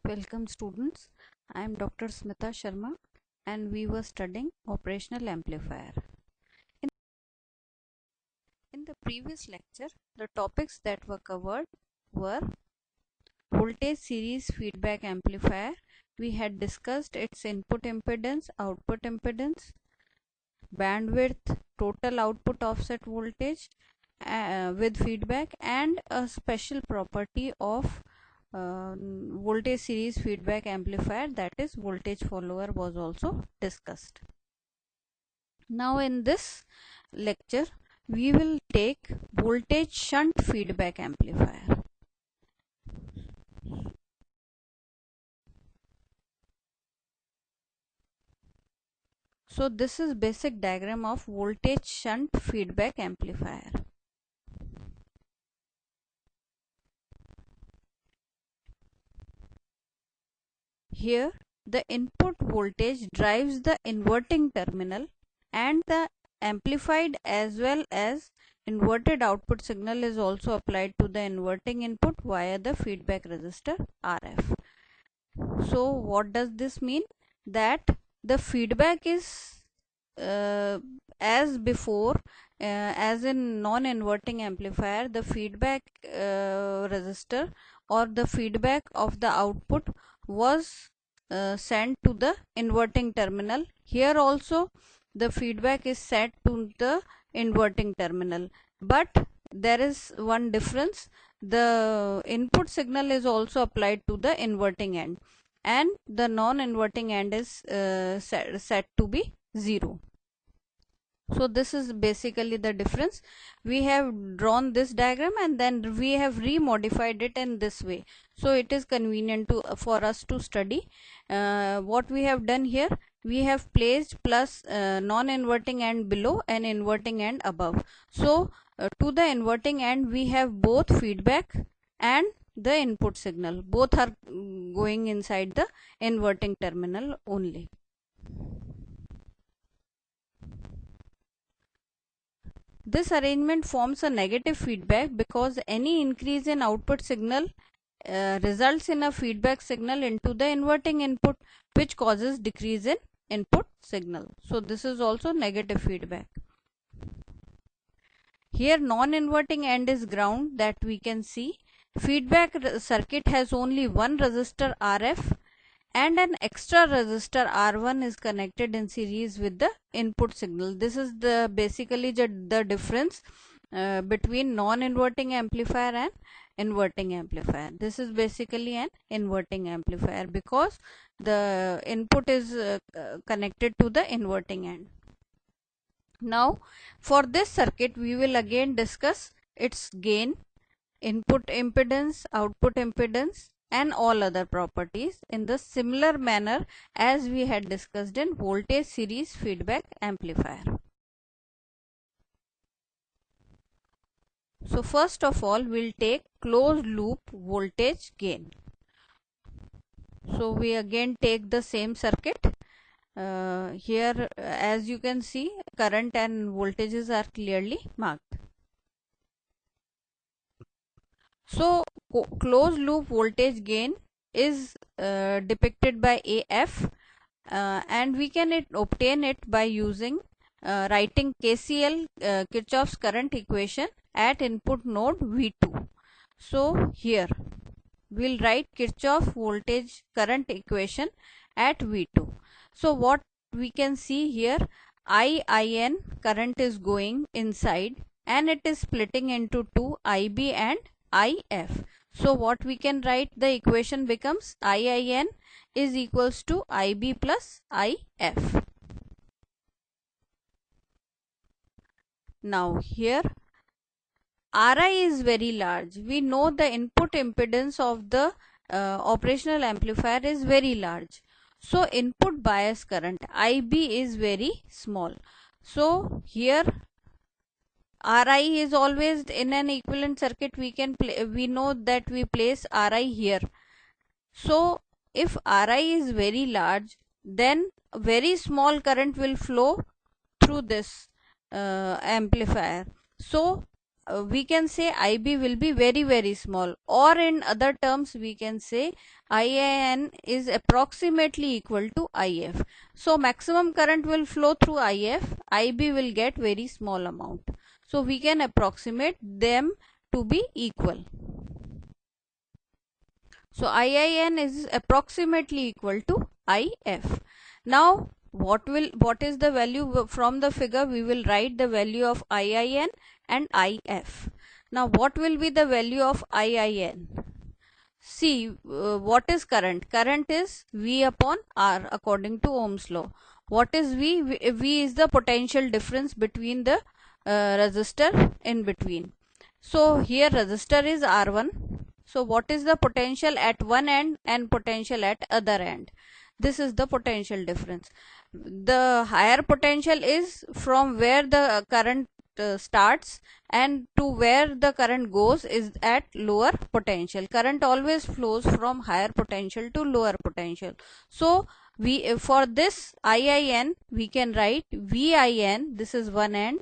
Welcome students, I am Dr. Smita Sharma and we were studying operational amplifier. In the previous lecture, the topics that were covered were voltage series feedback amplifier. We had discussed its input impedance, output impedance, bandwidth, total output offset voltage with feedback, and a special property of voltage series feedback amplifier, that is voltage follower, was also discussed. Now in this lecture we will take voltage shunt feedback amplifier. So this is basic diagram of voltage shunt feedback amplifier. Here the input voltage drives the inverting terminal and the amplified as well as inverted output signal is also applied to the inverting input via the feedback resistor RF. So what does this mean? That the feedback is as before, as in non-inverting amplifier, the feedback resistor or the feedback of the output was sent to the inverting terminal. Here also the feedback is set to the inverting terminal, but there is one difference. The input signal is also applied to the inverting end and the non-inverting end is set to be 0. So this is basically the difference. We have drawn this diagram and then we have remodified it in this way, so it is convenient for us to study. What we have done here, we have placed plus non-inverting end below and inverting end above. So to the inverting end we have both feedback and the input signal, both are going inside the inverting terminal only. This arrangement forms a negative feedback because any increase in output signal results in a feedback signal into the inverting input, which causes decrease in input signal. So this is also negative feedback. Here non-inverting end is ground, that we can see. Feedback circuit has only one resistor RF and an extra resistor R1 is connected in series with the input signal. This is the basically the difference between non-inverting amplifier and inverting amplifier. This is basically an inverting amplifier because the input is connected to the inverting end. Now for this circuit we will again discuss its gain, input impedance, output impedance and all other properties in the similar manner as we had discussed in voltage series feedback amplifier. So first of all we'll take closed loop voltage gain. So we again take the same circuit. Here as you can see, current and voltages are clearly marked. So closed loop voltage gain is depicted by AF and we can obtain it by using writing KCL, Kirchhoff's current equation, at input node V2. So here we'll write Kirchhoff voltage current equation at V2. So what we can see here, IN current is going inside and it is splitting into two, IB and IF. So what we can write, the equation becomes IIN is equals to IB plus IF. Now here RI is very large. We know the input impedance of the operational amplifier is very large. So input bias current IB is very small. So here RI is always in an equivalent circuit. We know that we place RI here. So if RI is very large, then a very small current will flow through this amplifier. So we can say IB will be very small, or in other terms we can say IIN is approximately equal to IF. So maximum current will flow through IF, IB will get very small amount. So we can approximate them to be equal. So IIN is approximately equal to IF. Now what is the value from the figure? We will write the value of IIN and IF. Now what will be the value of IIN? See, what is current? Current is V upon R according to Ohm's law. What is V? V is the potential difference between the resistor in between. So here resistor is R1. So what is the potential at one end and potential at other end? This is the potential difference. The higher potential is from where the current starts and to where the current goes is at lower potential. Current always flows from higher potential to lower potential. So we for this IIN we can write VIN, this is one end,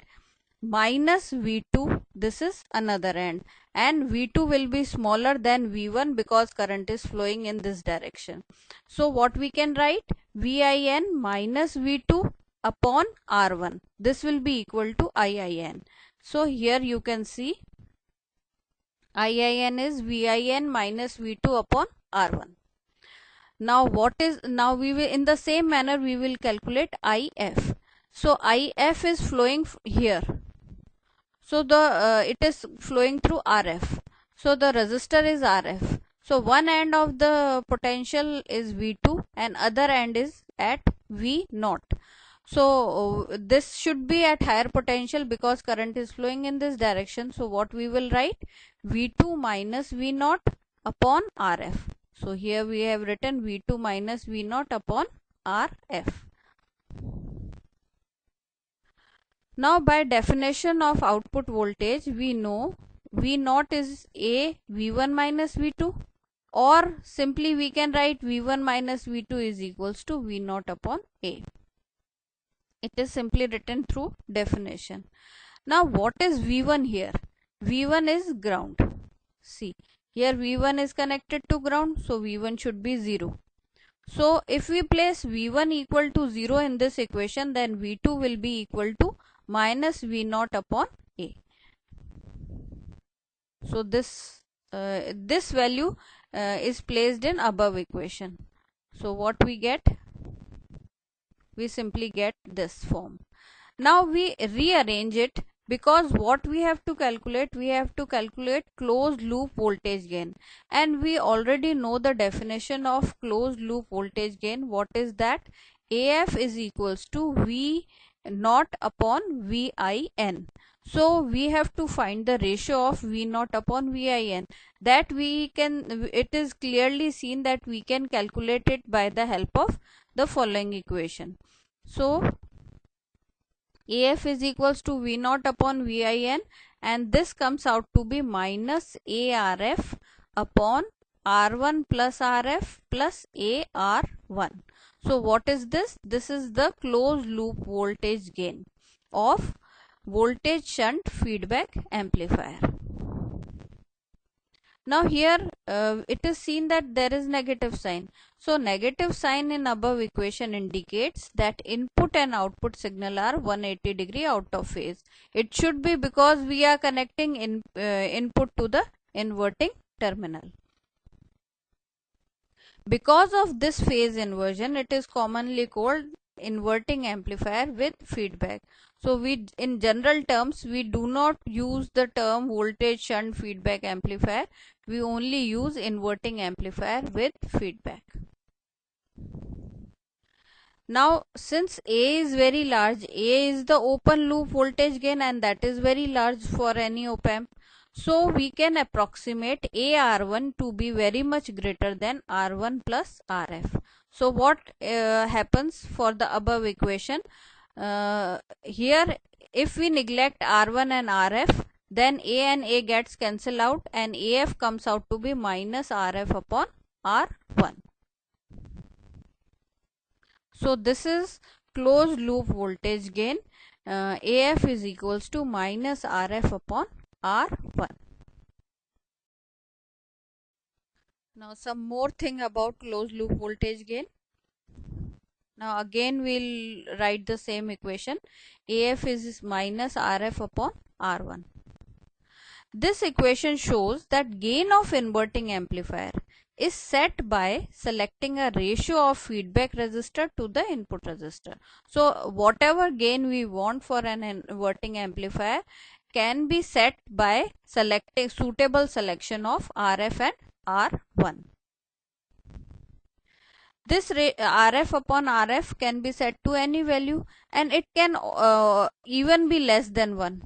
minus V2, this is another end, and V2 will be smaller than V1 because current is flowing in this direction. So what we can write? VIN minus V2 upon R1. This will be equal to IIN. So here you can see IIN is VIN minus V2 upon R1. Now we will, in the same manner we will calculate IF. So IF is flowing here. So it is flowing through RF. So the resistor is RF. So one end of the potential is V2 and other end is at V0. So this should be at higher potential because current is flowing in this direction. So what we will write? V2 minus V0 upon RF. So here we have written V2 minus V0 upon RF. Now by definition of output voltage we know V0 is A V1 minus V2, or simply we can write V1 minus V2 is equals to V0 upon A. It is simply written through definition. Now what is V1 here? V1 is ground. See, here V1 is connected to ground, so V1 should be 0. So if we place V1 equal to 0 in this equation, then V2 will be equal to minus V0 upon A. So this value is placed in above equation. So what we get? We simply get this form. Now we rearrange it, because what we have to calculate? We have to calculate closed loop voltage gain, and we already know the definition of closed loop voltage gain. What is that? AF is equals to V naught upon VIN. So we have to find the ratio of V naught upon VIN. That we can, it is clearly seen that we can calculate it by the help of the following equation. So AF is equals to V naught upon VIN, and this comes out to be minus ARF upon R1 plus RF plus AR1. So what is this? This is the closed loop voltage gain of voltage shunt feedback amplifier. Now here it is seen that there is negative sign. So negative sign in above equation indicates that input and output signal are 180 degree out of phase. It should be because we are connecting input to the inverting terminal. Because of this phase inversion, it is commonly called inverting amplifier with feedback. So we, in general terms, we do not use the term voltage shunt feedback amplifier. We only use inverting amplifier with feedback. Now since A is very large, A is the open loop voltage gain, and that is very large for any op amp. So we can approximate AR1 to be very much greater than R1 plus RF. So what happens for the above equation? Here if we neglect R1 and RF, then A and A gets cancelled out and AF comes out to be minus RF upon R1. So this is closed loop voltage gain. AF is equals to minus RF upon R1. Now some more thing about closed loop voltage gain. Now again we'll write the same equation. AF is minus RF upon R1. This equation shows that gain of inverting amplifier is set by selecting a ratio of feedback resistor to the input resistor. So whatever gain we want for an inverting amplifier can be set by selecting suitable selection of RF and R1. This RF upon RF can be set to any value, and it can even be less than 1.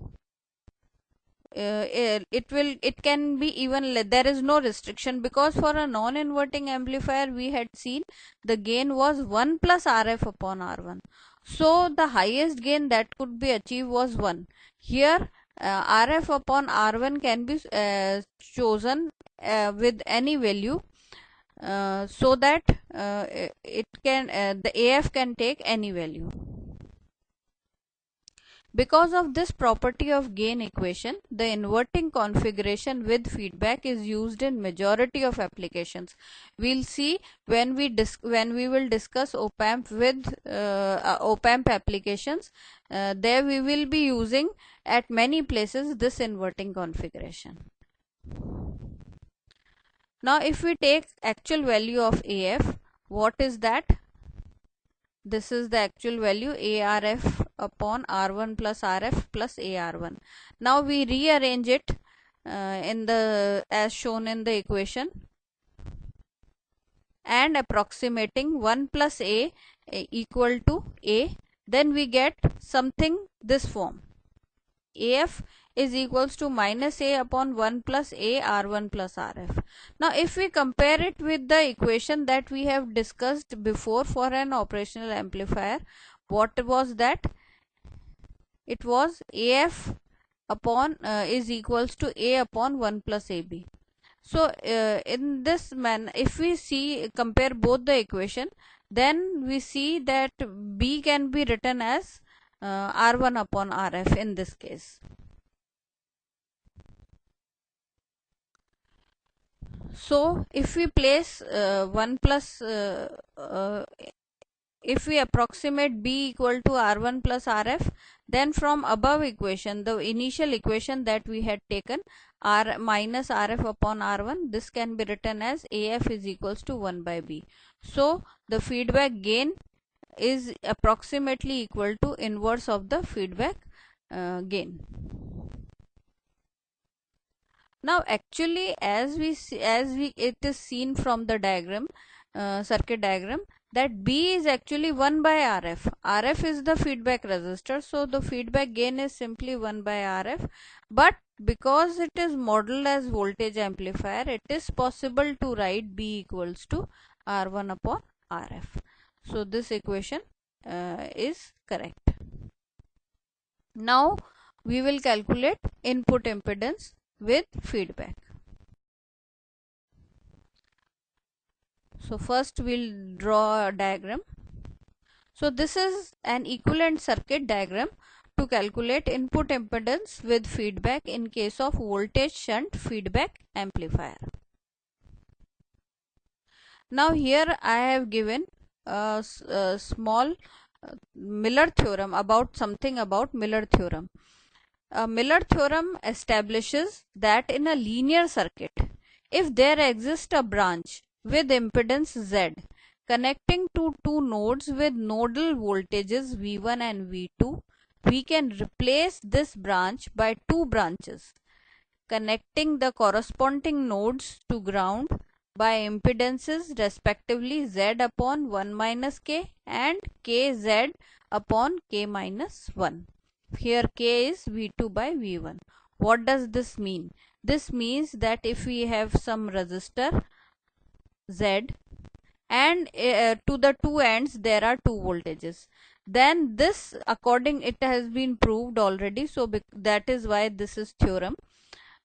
It can be even there is no restriction, because for a non-inverting amplifier we had seen the gain was 1 plus RF upon R1. So the highest gain that could be achieved was 1. Here RF upon R1 can be chosen with any value, so that it can the AF can take any value. Because of this property of gain equation, the inverting configuration with feedback is used in majority of applications. We'll see when we will discuss op-amp with op-amp applications. There we will be using at many places this inverting configuration. Now if we take actual value of AF, what is that? This is the actual value, ARF upon R1 plus RF plus AR1. Now we rearrange it in the as shown in the equation, and approximating 1 plus A equal to A, then we get something this form. AF is equals to minus A upon 1 plus A R1 plus RF. Now if we compare it with the equation that we have discussed before for an operational amplifier, what was that? It was AF upon is equals to A upon 1 plus AB. So in this manner, if we compare both the equation, then we see that B can be written as R1 upon RF in this case. So if we place 1 plus if we approximate B equal to R1 plus RF, then from above equation, the initial equation that we had taken, R minus RF upon R1, this can be written as AF is equals to 1 by B. So the feedback gain is approximately equal to inverse of the feedback gain. Now actually as it is seen from the diagram, circuit diagram, that B is actually 1 by RF. RF is the feedback resistor, so the feedback gain is simply 1 by RF. But because it is modeled as voltage amplifier, it is possible to write B equals to R1 upon RF. So this equation is correct. Now we will calculate input impedance with feedback. So first we'll draw a diagram. So this is an equivalent circuit diagram to calculate input impedance with feedback in case of voltage shunt feedback amplifier. Now here I have given a small Miller theorem about Miller theorem. Miller theorem establishes that in a linear circuit, if there exists a branch with impedance Z connecting to two nodes with nodal voltages V1 and V2, we can replace this branch by two branches connecting the corresponding nodes to ground by impedances respectively Z upon 1 minus K and KZ upon K minus 1. Here K is V2 by V1. What does this mean? This means that if we have some resistor Z and to the two ends there are two voltages, then this it has been proved already, so that is why this is theorem.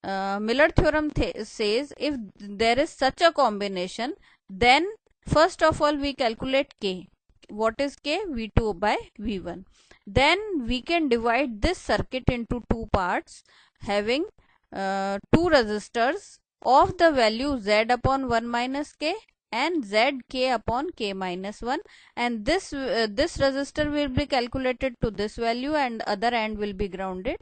Miller theorem says if there is such a combination, then first of all we calculate K. What is K? V2 by V1. Then we can divide this circuit into two parts having two resistors of the value z upon 1 minus k and zk upon k minus 1, and this resistor will be calculated to this value and other end will be grounded,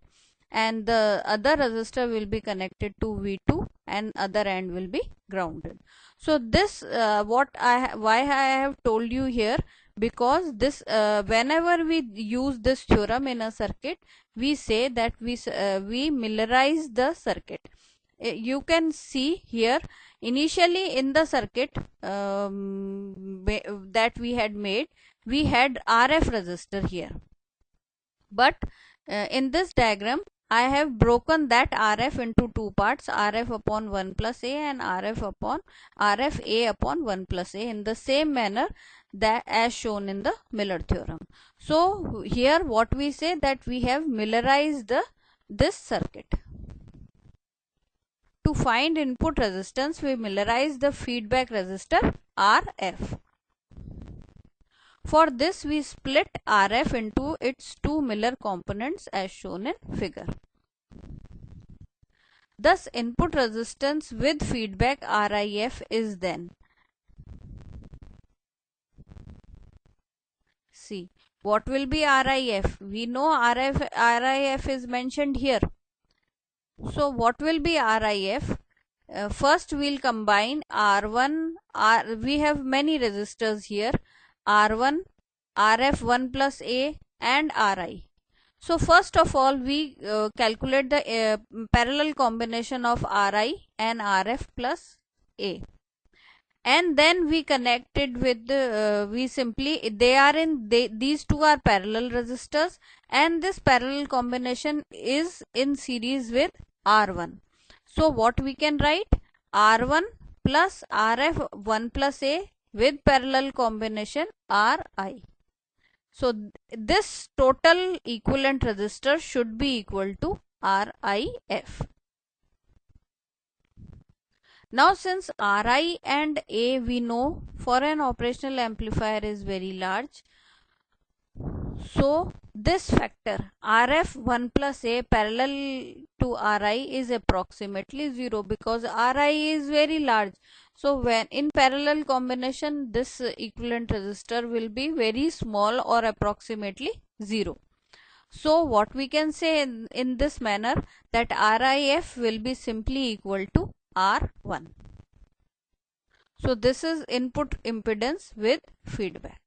and the other resistor will be connected to V2 and other end will be grounded. So this why I have told you here, because this whenever we use this theorem in a circuit, we say that we Millerize the circuit. You can see here, initially in the circuit that we had made, we had RF resistor here, but in this diagram I have broken that RF into two parts, RF upon 1 plus A and RF A upon 1 plus A, in the same manner that as shown in the Miller theorem. So here what we say, that we have Millerized this circuit. To find input resistance, we Millerize the feedback resistor RF. For this, we split RF into its two Miller components as shown in figure. Thus, input resistance with feedback RIF is then, see, what will be RIF? We know RIF is mentioned here. So what will be RIF? First we'll combine R1, we have many resistors here, R1, RF1 plus A and Ri. So first of all we calculate the parallel combination of Ri and RF plus A, and then we connected with the these two are parallel resistors, and this parallel combination is in series with R1. So what we can write? R1 plus RF1 plus A with parallel combination Ri. So this total equivalent resistor should be equal to RIF. Now since Ri and A we know for an operational amplifier is very large, so this factor RF 1 plus A parallel to Ri is approximately 0, because Ri is very large. So when in parallel combination, this equivalent resistor will be very small or approximately 0. So what we can say in this manner, that RIF will be simply equal to R1. So this is input impedance with feedback.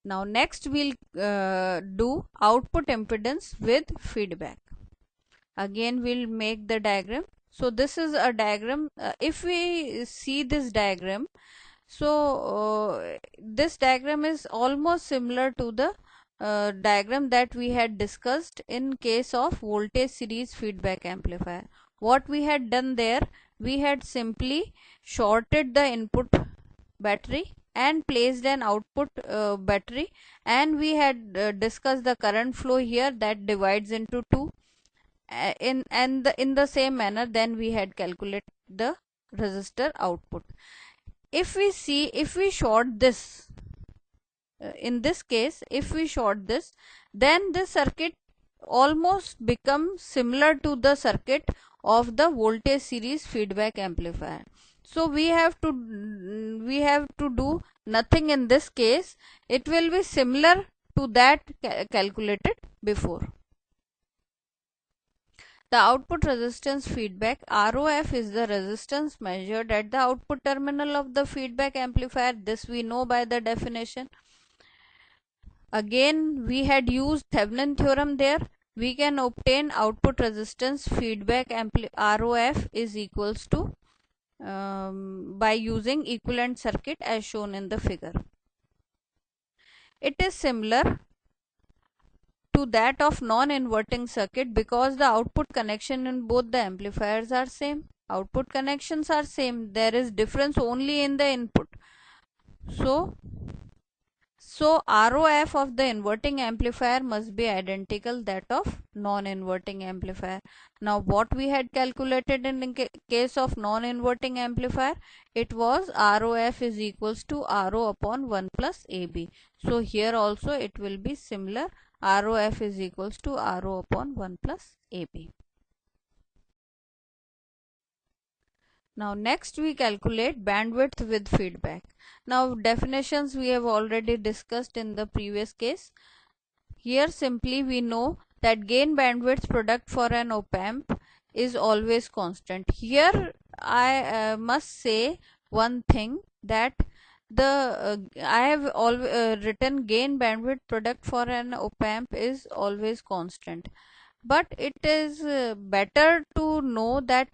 Now next we'll do output impedance with feedback. Again we'll make the diagram. So this is a diagram. If we see this diagram, so this diagram is almost similar to the diagram that we had discussed in case of voltage series feedback amplifier. What we had done there, we had simply shorted the input battery and placed an output battery, and we had discussed the current flow here that divides into two. In the same manner, then we had calculated the resistor output. If we short this, in this case, if we short this, then this circuit almost becomes similar to the circuit of the voltage series feedback amplifier. So we have to do nothing in this case. It will be similar to that calculated before. The output resistance feedback ROF is the resistance measured at the output terminal of the feedback amplifier. This we know by the definition. Again, we had used Thevenin theorem there. We can obtain output resistance feedback ROF is equals to by using equivalent circuit as shown in the figure. It is similar to that of non-inverting circuit because the output connection in both the amplifiers are same. Output connections are same. There is difference only in the input. So ROF of the inverting amplifier must be identical that of non-inverting amplifier. Now what we had calculated in case of non-inverting amplifier, it was ROF is equals to RO upon 1 plus AB. So here also it will be similar. ROF is equals to RO upon 1 plus AB. Now next we calculate bandwidth with feedback. Now definitions we have already discussed in the previous case. Here simply we know that gain bandwidth product for an op-amp is always constant. Here I must say one thing, that I have written gain bandwidth product for an op-amp is always constant, but it is better to know that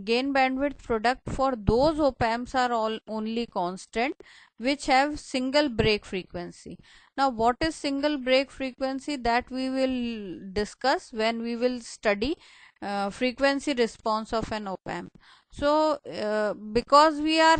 gain bandwidth product for those op amps are all only constant which have single break frequency. Now what is single break frequency, that we will discuss when we will study frequency response of an op amp. So because we are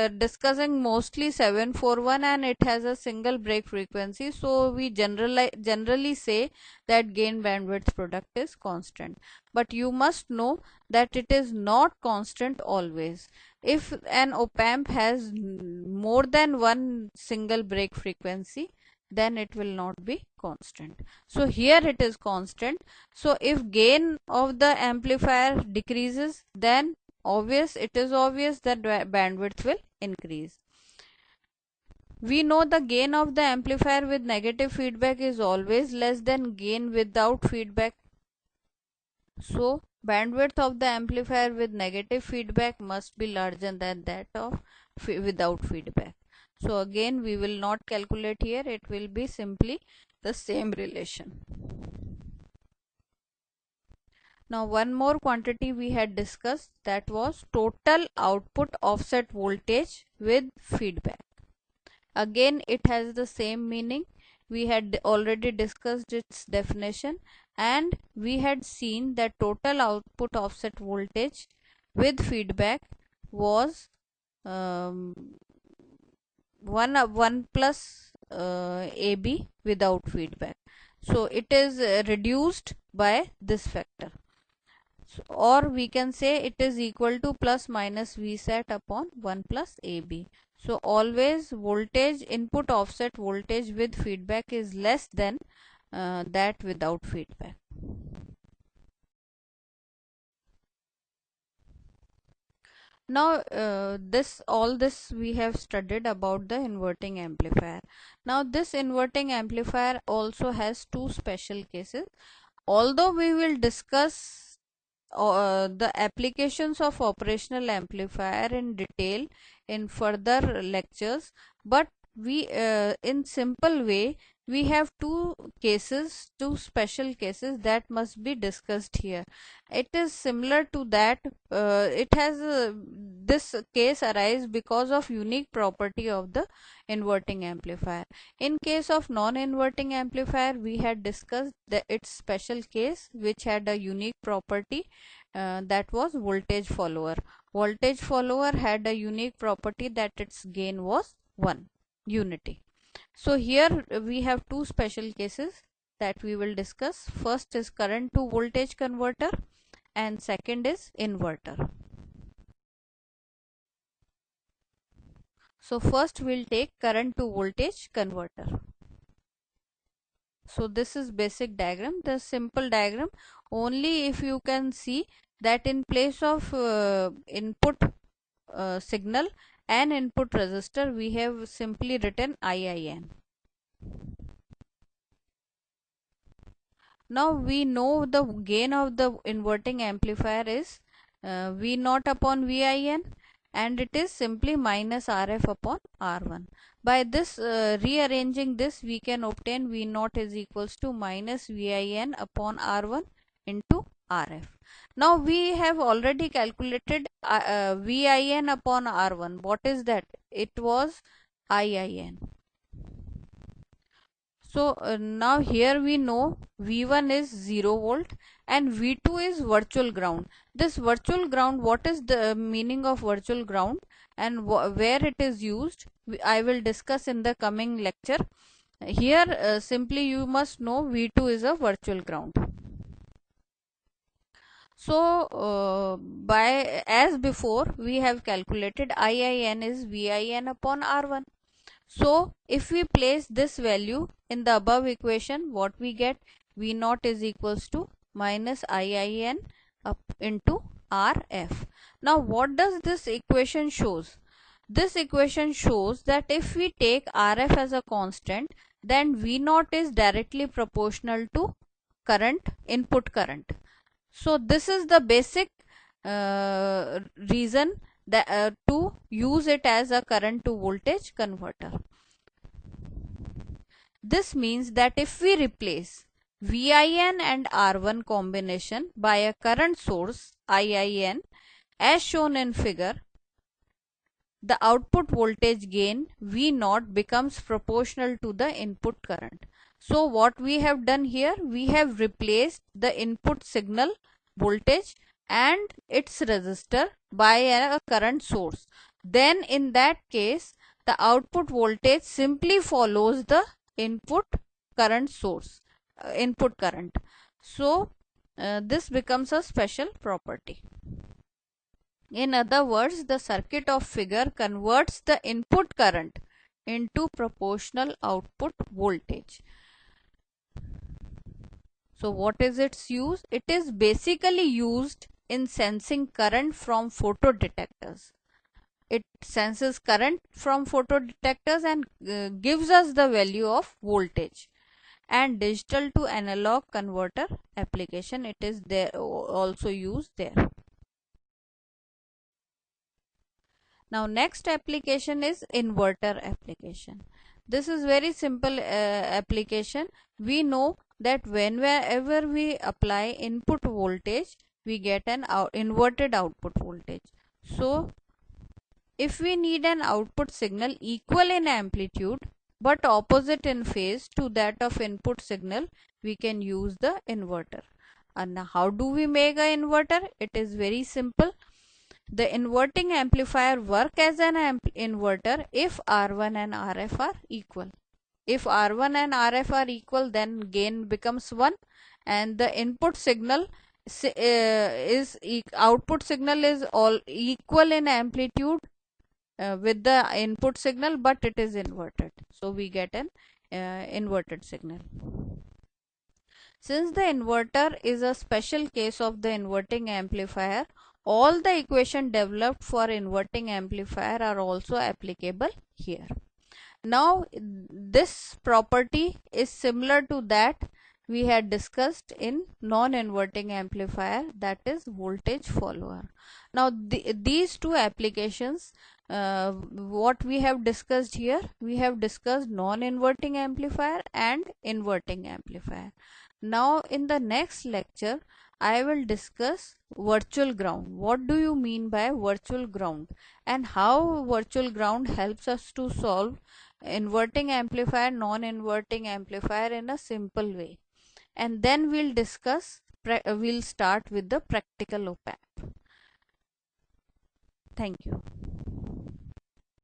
discussing mostly 741 and it has a single break frequency, so we generally say that gain bandwidth product is constant, but you must know that it is not constant always. If an op amp has more than one single break frequency, then it will not be constant. So here it is constant. So if gain of the amplifier decreases, then it is obvious that bandwidth will increase. We know the gain of the amplifier with negative feedback is always less than gain without feedback. So bandwidth of the amplifier with negative feedback must be larger than that of without feedback. So again we will not calculate here, it will be simply the same relation. Now one more quantity we had discussed, that was total output offset voltage with feedback. Again it has the same meaning. We had already discussed its definition, and we had seen that total output offset voltage with feedback was 1 plus AB without feedback. So it is reduced by this factor. Or we can say it is equal to plus minus Vsat upon 1 plus AB. So always voltage, input offset voltage with feedback is less than that without feedback. Now all this we have studied about the inverting amplifier. Now this inverting amplifier also has two special cases. Although we will discuss the applications of operational amplifier in detail in further lectures, but we in simple way we have two special cases that must be discussed here. It is similar to that. It has this case arise because of unique property of the inverting amplifier. In case of non-inverting amplifier, we had discussed its special case which had a unique property, that was voltage follower. Voltage follower had a unique property that its gain was 1 unity. So here we have two special cases that we will discuss. First is current to voltage converter and second is inverter. So first we'll take current to voltage converter. So this is basic diagram, the simple diagram. Only if you can see that in place of input signal and input resistor, we have simply written IIN. Now we know the gain of the inverting amplifier is V0 upon VIN, and it is simply minus RF upon R1. By this rearranging this, we can obtain V0 is equals to minus VIN upon R1 into RF. Now we have already calculated VIN upon R1. What is that? It was IIN. So now here we know V1 is 0 volt and V2 is virtual ground. This virtual ground, what is the meaning of virtual ground and where it is used, I will discuss in the coming lecture. Here simply you must know V2 is a virtual ground. So as before we have calculated IIN is VIN upon R1. So if we place this value in the above equation, what we get? V naught is equals to minus IIN up into RF. Now what does this equation shows? This equation shows that if we take RF as a constant, then V naught is directly proportional to current, input current. So this is the basic reason that to use it as a current to voltage converter. This means that if we replace VIN and R1 combination by a current source IIN as shown in figure, the output voltage gain V naught becomes proportional to the input current. So what we have done here, we have replaced the input signal voltage and its resistor by a current source. Then in that case, the output voltage simply follows the input current source, input current. So this becomes a special property. In other words, the circuit of figure converts the input current into proportional output voltage. So what is its use? It is basically used in sensing current from photodetectors. It senses current from photodetectors and gives us the value of voltage. And digital to analog converter application, it is there also used there. Now next application is inverter application. This is very simple application. We know that whenever we apply input voltage, we get an inverted output voltage. So if we need an output signal equal in amplitude but opposite in phase to that of input signal, we can use the inverter. And how do we make an inverter? It is very simple. The inverting amplifier work as an inverter if R1 and RF are equal. If R1 and RF are equal, then gain becomes 1 and the input signal output signal is all equal in amplitude with the input signal, but it is inverted. So we get an inverted signal. Since the inverter is a special case of the inverting amplifier, all the equation developed for inverting amplifier are also applicable here. Now this property is similar to that we had discussed in non-inverting amplifier, that is voltage follower. Now these two applications, what we have discussed here, we have discussed non-inverting amplifier and inverting amplifier. Now in the next lecture I will discuss virtual ground. What do you mean by virtual ground and how virtual ground helps us to solve inverting amplifier, non-inverting amplifier in a simple way. And then we'll start with the practical op amp. Thank you.